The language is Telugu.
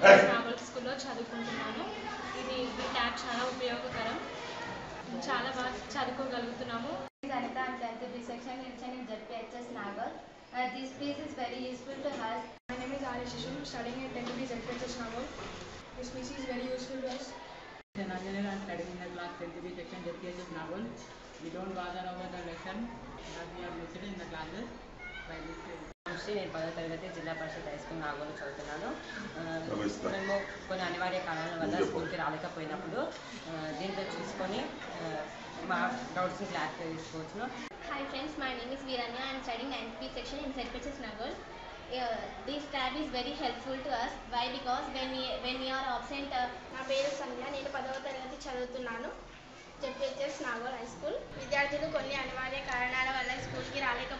జెడ్పీహెచ్ఎస్ నాగోల్ స్కూల్లో చదువుకుంటున్నాను. ఈ ట్యాబ్ చాలా ఉపయోగకరం. చాలా బాగా చదువుకోగలుగుతున్నాము. Anita and 10th B section in ZPHS Nagar. This piece is very useful to us. My name is Arish Shishun, studying at 10th B ZPHS Nagar. This piece is very useful to us. I am studying in the class 10th B section ZPHS Nagar. We don't bother about the lesson as we are listed in the classes by this. నేను 10వ తరగతి జిల్లా పరిషత్ హై స్కూల్ నాగోల్లో చదువుతున్నాను. మేము కొన్ని అనివార్య కారణాల వల్ల స్కూల్కి రాలేకపోయినప్పుడు దీంట్లో చూసుకొని మా డౌట్స్ని క్లారిఫై చేసుకోవచ్చును. Hi friends, my name is Viranya. I am studying 9th B section in ZPHS Nagar. This tab is very helpful to us. Why? Because when we are absent. నా పేరు సంధ్య. నేను 10వ తరగతి చదువుతున్నాను. ZPHS Nagole high school. విద్యార్థులు కొన్ని అనివార్య కారణాల వల్ల స్కూల్కి రాలేక